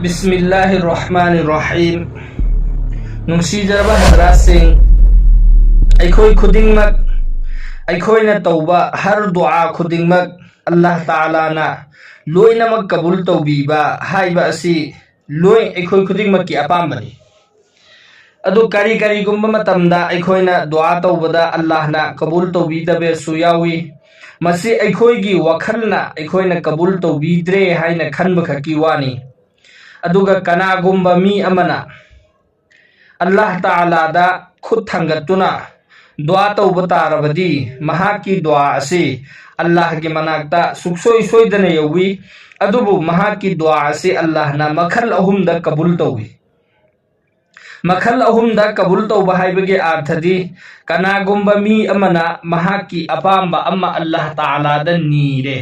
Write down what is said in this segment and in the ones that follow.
बिस्मिल्लाहिर्रहमानिर्रहीम। नुंसीजरबा हजरातसिंग, अखोई खुदिंगमक अखोइना तौबा हर दुआ खुदिंगमक अल्लाह तालाना लोइनमक कबूल तौबीबा हाइबा असि लोइ अखोई खुदिंगमक की अपाम्बनी। अदु करी करीगुम्बा मतमदा अखोइना दुआ तौबदा अल्लाहना कबूल तौबीदबेसु यावी। मसी अखोइगी वखलना अखोइना कबूल तौबीद्रे हाइना खनबा खकी वानी। अदुगा कनागुम्बा मी अमना अल्लाह तालादा खुद थंगतुना दुआ तौबा तारबदी महाकी दुआ असी अल्लाह के मनाक्ता सुखसोई सोइदना यौवी। अदुबु महाकी दुआ असी अल्लाहना मखल अहुमदा कबूल तौवी। मखल अहुमदा कबूल तौबा हाइबगे अर्थदी कनागुम्बा मी अमना महाकी अपाम्बा अम्मा अल्लाह तालादा नीरे।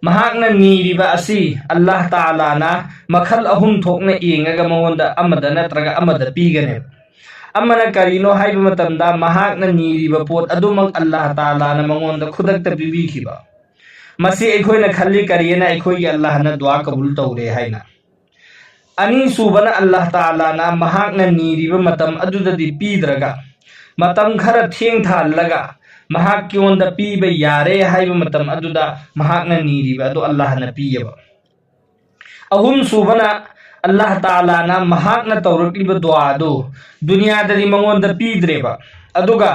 महाकना नीरिबा असी अल्लाह तालाना मखल अहुम थोकना येंगगा मंगोंदा अमदा नत्रगा अमदा पीगने। अमना करीनो हाइबा मतमदा महाकना नीरिबा पोत अदुमक अल्लाह तालाना मंगोंदा खुदकता पीबीखिबा। मसी अखोइना खल्ली करियना अखोइगी अल्लाहना दुआ कबूल तौरे हाइना। अनी सुबना अल्लाह तालाना महाकना नीरिबा मतम अदुददी पीद्रगा मतम खरा थेंग थालगा महाकी ओंदा पीबा यारे हाइबा मतम अदुदा महाकना नीरिबा अदु अल्लाहना पीयबा। अहुम सुबना अल्लाह तालाना महाकना तौरक्लिबा दुआदो दुनियाददी मंगोंदा पीद्रेबा। अदुगा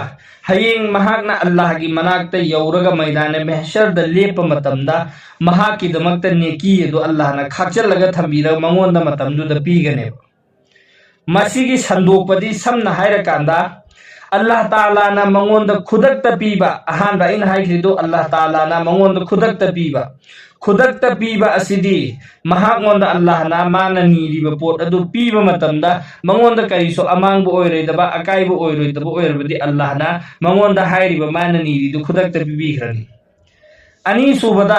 हयेंग महाकना अल्लाहगी मनाक्ता यौरगा मैदान महशरदा लेपा मतमदा महाकी दमक्ता नेकी अदु अल्लाहना खाचलगा थंबीरा मंगोंदा मतमदुदा पीगनेबा। मसीगी संदोकपदी समना हाइरकांदा अल्लाह तालाना मंगोंदा खुदकता पीबा अहानबा इन हाइख्रिदो अल्लाह तालाना मंगोंदा खुदकता पीबा असिदी महागोंदा अल्लाहना माना नीरिबा पोट अदु पीबा मतमदा मंगोंदा करिसो अमांगबो ओइरेदबा अकाइबो ओइरोइदबो ओइरबदी अल्लाहना मंगोंदा हाइरिबा माना नीरिदु खुदकता पीबीखरनी। अनी सुबदा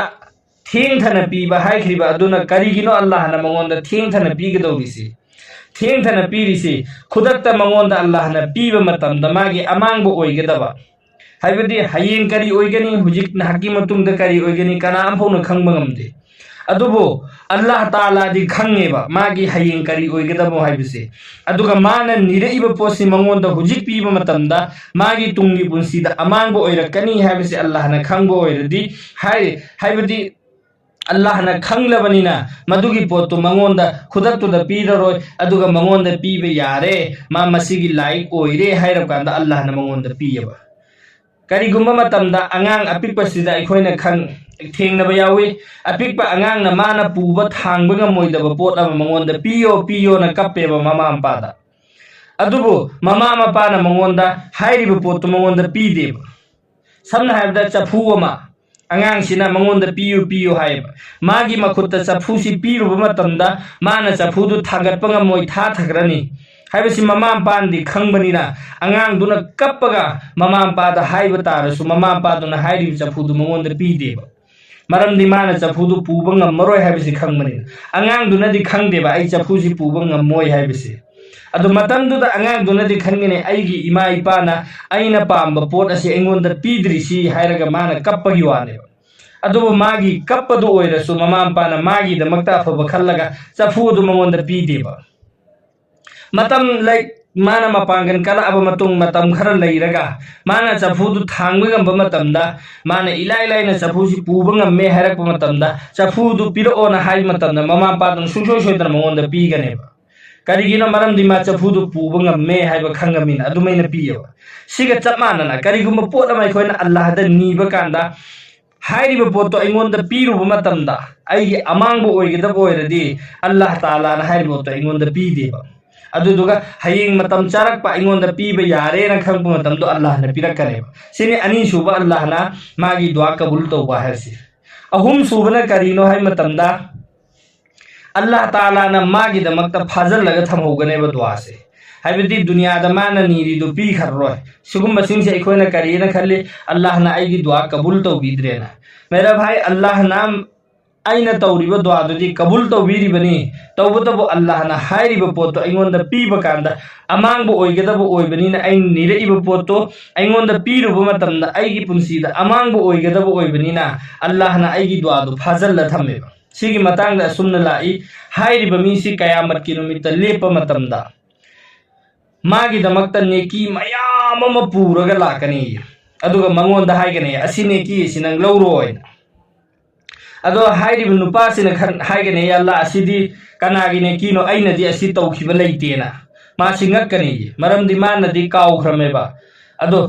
थेंगथना पीबा हाइख्रिबा अदुना करिगिनो अल्लाहना मंगोंदा थेंगथना पीगदौरिसी। थेंगथना पीरिसी खुदकता मंगोंदा अल्लाहना पीबा मतमदा मागी अमांगबो ओइगदबा हाइबदी हयेंग करी ओइगनी हुजिक नाकी मतुंगदा करी ओइगनी कनाम फौना खंगबा ngamde। अदुबो अल्लाह ताला दी खंगेबा मागी हयेंग करी ओइगदबो हाइबसे। अदुगा माना निरइबा पोसी मंगोंदा हुजिक पीबा मतमदा मागी तुंगी पुंसीदा अमांगबो ओइरकनी हाइबसे अल्लाहना खंगबो ओइरदी हाइबदी अल्लाहना खंगलबनिना मदुगी पोतु मंगोंदा खुदक्तुदा पीररोय अदुगा मंगोंदा पीबा यारे मा मसीगी लाइक ओइरे हाइरकांदा अल्लाहना मंगोंदा पीयबा। करीगुम्बा मतमदा अंगांग अपिकपसिदा अखोइना खंग थेंगनबा यावी। अपिकपा अंगांगना माना पुबा थांगबा ngамोइदबा पोत अमा मंगोंदा पियो पियो ना कप्पेबा ममा मपादा। अदुबु ममा मपाना मंगोंदा हाइरिबा पोतु मंगोंदा पीदेबा। समना हाइबदा चफू अमा अंगांगसिना मंगोंदा पियो पियो हाइबा मागी मखुत्ता चफूसी पीरुबा मतमदा माना चफूदु थांगतपा ngамोइ थाथग्रनी हाइबसी ममा मपानदी खंगबनिना अंगांगदुना कप्पगा ममा मपादा हाइबा तारसु ममा मपादुना हाइरिबा चफूदु मंगोंदा पीदेबा। मरमदी माना चफूदु पुबा ngамमरोय हाइबसी खंगबनिना अंगांगदुनादी खंगदेबा आई चफूसी पुबा ngамमोइ हाइबसी। अदु मतमदुदा अंगांगदुनादी खंगने आईगी इमा इपाना आइना पाम्बा पोट असी अइंगोंदा पीद्रिसी हाइरगा माना कप्पगी वानेबा। अदुबु मागी कप्पदु ओइरसु ममा मपाना मागी दमक्ता अफबा खल्लगा चफूदु मंगोंदा पीदेबा। मतम लाइक माना मपांगन कला अब मतुंग मतम खरा लैरगा माना चफूदु थांगबा ngamba मतमदा माना इलाइ लाइना चफूसी पुबा ngаме हाइरकपा मतमदा चफूदु पिरओना हाइ मतमदा ममा मपादुना सुंसोइ सोइदना मंगोंदा पीगनेबा। करिगिनो मरमदी मा चफूदु पुबा ngame हाइबा खंगमिना अदुमैना पीयबा। सिगा चप मानना करिगुम्बा पोत अमा अखोइना अल्लाहदा नीबा कांदा हाइरिबा पोतो अइंगोंदा पीरुबा मतमदा आइगी अमांगबो ओइगदबा ओइरदी अल्लाह तालाना हाइरिबा पोतो अइंगोंदा पीदेबा। अदुदुगा हयेंग मतम चारकपा अइंगोंदा पीबा यारेना खंगबा मतमदो अल्लाहना पिरक्कनेबा। सिने अनी सुबा अल्लाहना मागी दुआ कबूल तौबा हाइसी। अहुम सुबना करीनो हाइ मतमदा अल्लाह तालाना मागी दमक्ता फाजलगा थमहोगनेबा दुआसे हाइबदी दुनियादा माना नीरिदु पीखररोय सिगुम्बा सिंगसे अखोइना करियना खल्ले अल्लाहना आइगी दुआ कबूल तौबीद्रेना। मेरा भाई अल्लाहना आइना तौरिबा दुआदुदी कबूल तौबीरिबनी तौबतबो अल्लाहना हाइरिबा पोतो अइंगोंदा पीबा कांदा अमांगबो ओइगदबो ओइबनीना आइन निरइबा पोतो अइंगोंदा पीरुबा मतमदा आइगी पुंसीदा अमांगबो ओइगदबो ओइबनीना अल्लाहना आइगी दुआदु फाजल्ला थम्मेबा। सिगी मतंग दा सुमना लाई हाइरिबा मीसी कयामत की नुमित लेपा मतमदा मागी दमक्ता नेकी मयाम अमा पुरगा लाकनी अदुगा मंगोंदा हाइगने असि नेकी सि नंग लौरोयना अदो हाइरिबा नुपासिना खन हाइगने यल्ला असिदी कनागी नेकीनो अइनदी असि तौखिबा लैतेना मासी ngakani maramdi manadi kaukhrameba ado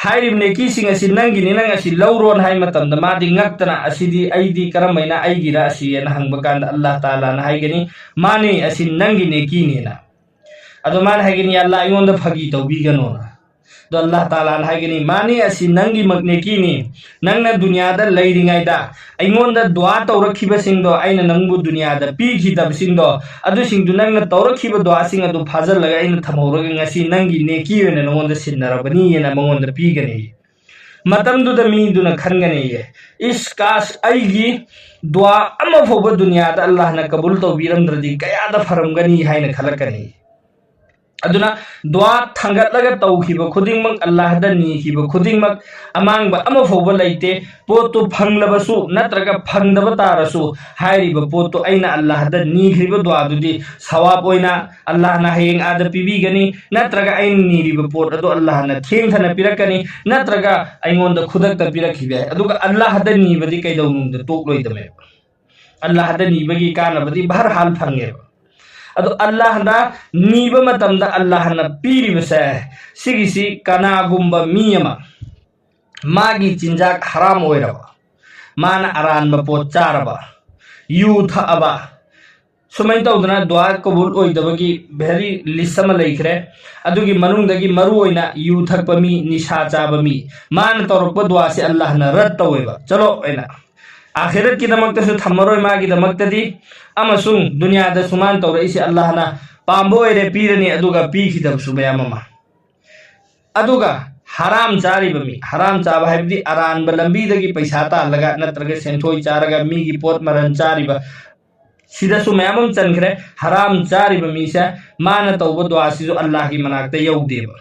hairib neki sing asi nangini nang asi lawron hai matamda madi ngaktana asidi aidi karamaina aigira asi na hangbakanda Allah taala na haigani mani asi nangi neki ni na ado man haigani Allah ingonda phagi tawbigano na do Allah taala na haigani mani asi nangi magneki ni nangna dunya da leiringai da ingonda dua tawrakhiba singdo aina nangbu dunya da pi khidab singdo adu singdu nangna tawrakhiba dua sing adu phajal laga aina thamawraga ngasi nangi neki wena nongonda sinnarabani yena mangonda pi gani matam du da mi du na khangani ye is kas aigi dua amma foba dunya da Allah na kabul tawbiramdradi kaya da faramgani haina khalakani aduna dua thangat laga tawkhiba khudingmak Allah da ni khiba khudingmak amangba ama foba laite potu phanglabasu natraga phangdaba tarasu hairiba potu aina Allah da ni khiba dua dudi sawab oina Allah na heng ada pibi gani natraga ain ni riba pot adu Allah na theng thana pirakani natraga aingonda khudak ta pirakhiba aduga Allah da ni badi kaidawung da tok loidame Allah da ni bagi kana badi bahar hal phangeba ado Allah na niba matamda Allah na piri basa sigisi kana gumba miyama magi cinjak haram oiraba mana aran ba pot charaba yutha aba sumain tawdana dua kabul oidabagi very lisama laikre adugi manungdagi maru oina yuthak pami nisha chabami man torpa dua se Allah na rat taweba chalo oina akhirat ki damakta su thammaroi magi damaktadi amasung dunya da suman tawra isi Allah na pambo ere pirani aduga pi khidab su bayamama aduga haram chari bami haram chaba haibdi aran ba lambi dagi paisa ta laga natraga senthoi charaga mi gi pot maran chari ba sida su mayamam chankhre haram chari bami sa mana tawba dua si jo Allah ki manakta yaudeba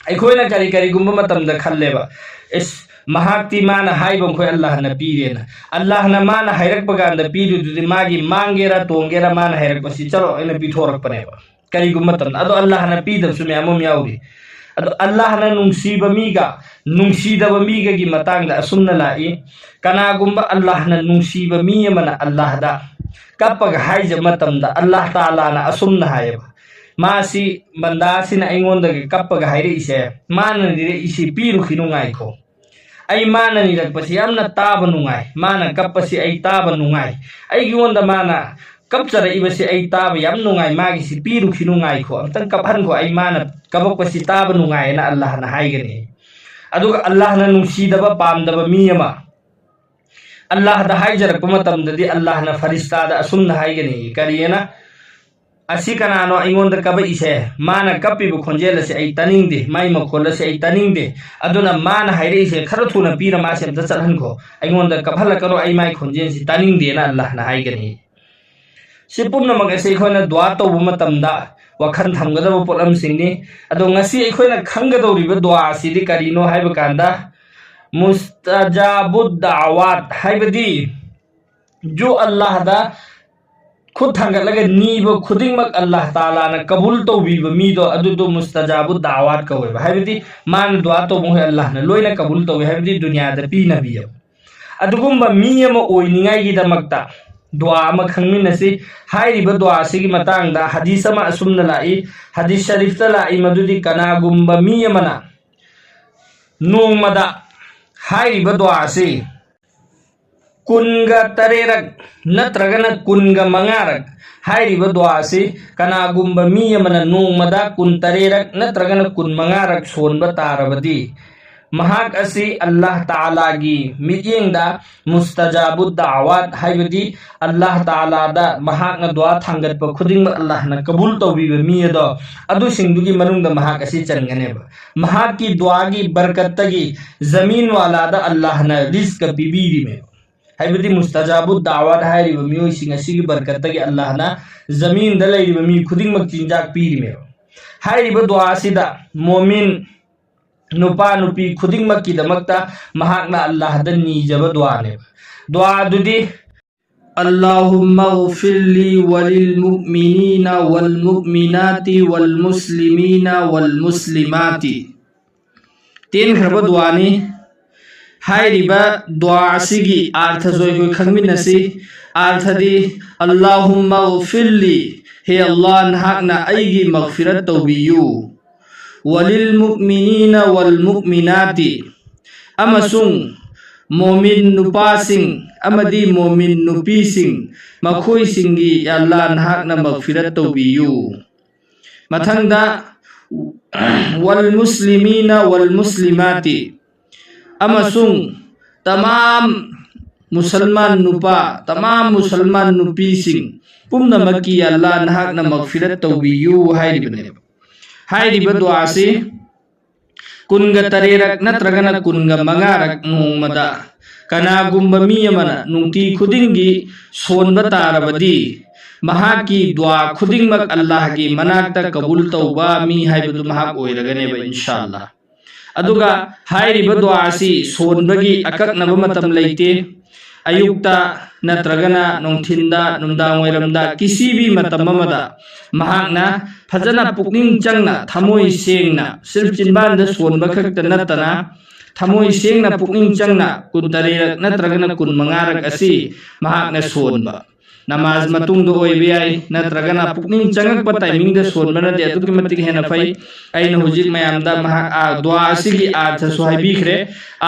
aikhoina kari kari gumba matamda khalleba is mahakti mana haibam khoi Allah na pirena Allah na mana hairak baganda piru dudi magi mangera tongera mana hairak pasi chalo ina pithorak paneba kari gumatan ado Allah na pidam sumi amum yauri ado Allah na nungsiba miga nungsidaba miga gi matangda asumna lai kana gumba Allah na nungsiba miya mana Allah da kapag haija matamda Allah taala na asumna hayaba masi bandasi na ingonda kapag haire ise mana dire isi piru khinungai ko ay mana ni nagpasi amna taba nungay mana kapasi ay taba nungay ay giwonda mana kapsara iba si ay taba yam nungay magi si piru kinungay ko ang tangkaphan ko ay mana kapagpasi taba nungay na Allah na haigani aduga Allah na nungsidaba pamdaba miyama Allah da haijarak pamatamdadi Allah na farista da asum na haigani kariyana asi kanano ingonda kaba ise mana kapi bu khonjela se ai taningde mai makhola se ai taningde aduna mana haire ise kharathuna pira ma sem da chalhan ko ingonda kaphala karo ai mai khonjen si taningde na Allah na haigani sipumna mag ase khona dua to bu matamda wakhan thamgada bu polam singni ado ngasi khona khanggadori bu dua si di karino haiba kanda mustajabud da'awat haibadi jo Allah da खुद थंगत लगे नीब खुदिंगमक अल्लाह ताला न कबूल तौबीब मीदो अदुदो मुस्तजाबु दावात कवे हाइबदी मान दुआ तो मोहे अल्लाह न लोइना कबूल तौबे हाइबदी दुनिया द पी नबी अदुगुम्बा मी अमा ओइनिंगाई गी दमक्ता दुआ अमा खंगमिनसी हाइरिबा दुआ सिगी मतंग दा हदीस अमा असुमना लाई हदीस शरीफ ता लाई मदुदी कनागुम्बा मी अमना नोंगमदा हाइरिबा दुआ से kunga tarerak natragana kunga mangarak hairiba dua si kanagumba miya mana nungmada kun tarerak natragana kun mangarak sonba tarabadi mahak asi Allah Ta'ala gi mityeng da mustajabud da'awat haibadi Allah Ta'ala da mahak na dua thangat pa khuding ma Allah na kabul tawbiba miya do adu singdugi manung da mahak asi changane ba mahak ki dua gi barkat gi zamin wala da Allah na rizq bibiri me हाइबदी मुस्तजाबुद दावत हाइरिबा मियोइ सिंग असिगी बरकतगी अल्लाह ना जमीन the लैरिबा मी खुदिंगमक चिंजाक पीरि मे हाइरिबा दुआ सिदा मोमिन नुपा नुपी खुदिंगमक की दमकता महाकना अल्लाह the नीजबा दुआ ने दुआ दुदी अल्लाहुम्मा ग़फ़िरली वलिल मुमिनीना वल मुमिनाति वल मुस्लिमीना वल मुस्लिमाति। तेन खरब दुआनी हाइरिबा दुआ असिगी अर्थ जोय खंगमिनसी। अर्थदी अल्लाहुम्मा ग़फ़िरली, हे अल्लाह नहाकना अइगी मग़फ़िरत तौबियु, वलिल मुमिनीना वल मुमिनाति, अमसुंग मोमिन नुपासिंग अमदी मोमिन नुपीसिंग मखोइसिंगी अल्लाह नहाकना मग़फ़िरत तौबियु। मथंगदा वल मुस्लिमीना वल मुस्लिमाति, अमसुंग तमाम मुसलमान नुपा तमाम मुसलमान नुपीसिंग पुम्नमकी अल्लाह नहाकना मग़फ़िरत तौबियु हाइरिबने। हाइरिबा दुआसी कुनगा तरेरक नत्रगना कुनगा मंगारक नोंगमदा कनागुम्बा मी अमना नुंगती खुदिंगी सोनबा तारबदी महाकी दुआ खुदिंगमक अल्लाह की मनाक्ता कबूल तौबा मी हाइबदु महाक ओइरगनेबा इंशाअल्लाह। अदुगा हाइरिबा दुआसी सोनबगी अककनबा मतम लैते। अयुक्ता नत्रगना नोंथिंदा नुंदांग वैरमदा किसी भी मतम अमदा महाकना फजना पुकनिंग चंगना थमोई सेंगना सिर्फ चिनबांदा सोनबा खक्ता नतना थमोई सेंगना पुकनिंग चंगना कुन तरेरक नत्रगना कुन मंगारक असी महाकना सोनबा नमाज मतुंग ओइबे याई नत्रगना पुकनिंग चंगक टाइमिंग द सोनबना दे अदुकी मतिक हेना फै। अइना हुजिक मयामदा महाक दुआ असिगी अर्थ सुहाइबिखरे।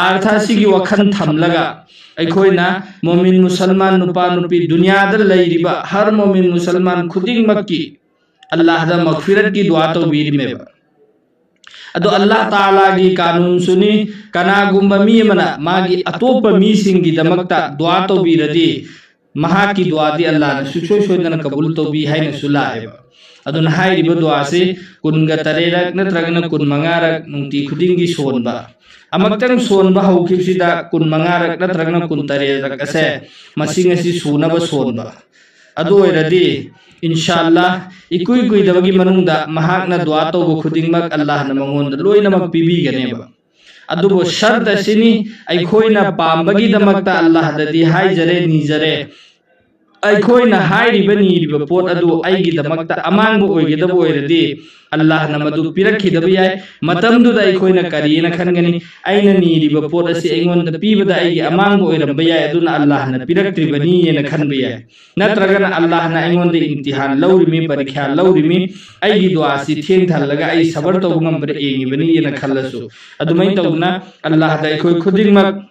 अर्थ असिगी वखन थमलगा अखोइना मोमिन मुसलमान नुपा नुपी दुनियादा लैरिबा हर मोमिन मुसलमान खुदिंगमक्की अल्लाह दा मग़फ़िरत की दुआ तौबीरिमेबा। अदो अल्लाह ताला की कानून सुनी कनागुम्बा मी अमना मागी अतोपा मीसिंगी दमक्ता दुआ तौबीरदी महाकी दुआ दी अल्लाह ने सुचोय सोयदना कबूल तौबी हाइना सुलाएबा। अदुन हाइरिबा दुआ से कुनगा तरेरक नत्रगना कुन मंगारक नुंगती खुदिंगी सोनबा अमक्तंग सोनबा हौखिबसिदा कुन मंगारक नत्रगना कुन तरेरक असे मसिंग असि सुनबा सोनबा। अदु ओइरदी इंशाअल्लाह इकुई कुइदबगी मनुंगदा महाकना दुआ तौबा खुदिंगमक अल्लाह ना मंगोंदा लोइनमक पीबीगनेबा। अदुबो शर्त असिनी अखोइना पामबगी दमक्ता अल्लाह ददी हाइजरे निजरे अखोइना हाइरिबा नीरिबा पोट अदु आइगी दमक्ता अमांगबो ओइगेदबो ओइरदी अल्लाह ना मदु पिरखिदबा याय। मतमदुदा अखोइना करीना खनगनी आइना नीरिबा पोट असि अइंगोंदा पीबदा आइगी अमांगबो ओइरंबा याय अदुना अल्लाह ना पिरक्त्रिबनी येना खनबा याय। नत्रगना अल्लाह ना अइंगोंदा इम्तिहान लौरिमी परीक्षा लौरिमी आइगी दुआ सि थेंगथलगा आइ सबर तौबा ngambra एंगिबनी येना खल्लसु अदुमै तौना अल्लाह दा अखोइ खुदिंगमक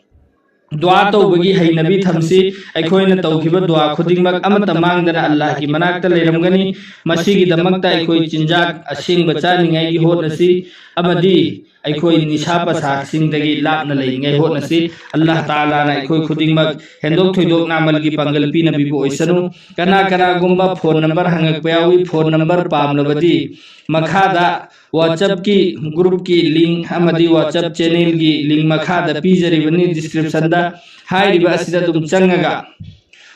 दुआ तौबगी हैनबी थमसी। अखोइना तौखिबा दुआ खुदिंगमक अमता मांगदना अल्लाह की मनाक्ता लेरमगनी। मसीगी दमक्ता अखोइ चिंजाक असिंगबा चानिंगाई होतनसी अमदी अखोइ निशा पसार सिंगदगी लापना लेंगे होतनसी। अल्लाह ताला ना अखोइ खुदिंगमक हेंदोक थोइदोक नामलगी पंगल पीनबीबो ओइसनु। कना कना गुम्बा फोन नंबर हंगकपा यावी फोन नंबर पामलबदी मखादा WhatsApp की ग्रुप की लिंक अमदी WhatsApp चैनल की लिंक मखादा पीजरिबनी डिस्क्रिप्शन दा हाइरिबा असिदा तुम चंगगा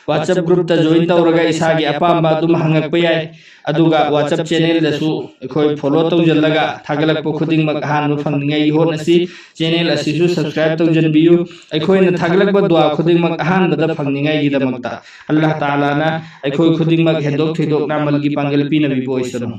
WhatsApp ग्रुप ता जॉइन तौरगा इसागी अपांबा तुम हंगकपा याय। अदुगा WhatsApp चैनल दसु अखोइ फॉलो तौजल्लगा थागलकपा खुदिंगमक हानबा फंगनिंगाई होतनसी। चैनल असिसु सब्सक्राइब तौजनबियु अखोइना थागलकपा दुआ खुदिंगमक हानबदा फंगनिंगाई दमक्ता अल्लाह ताला ना अखोइ खुदिंगमक हेंदोक थोइदोक नामलगी पांगल पीनबीबो ओइसनु।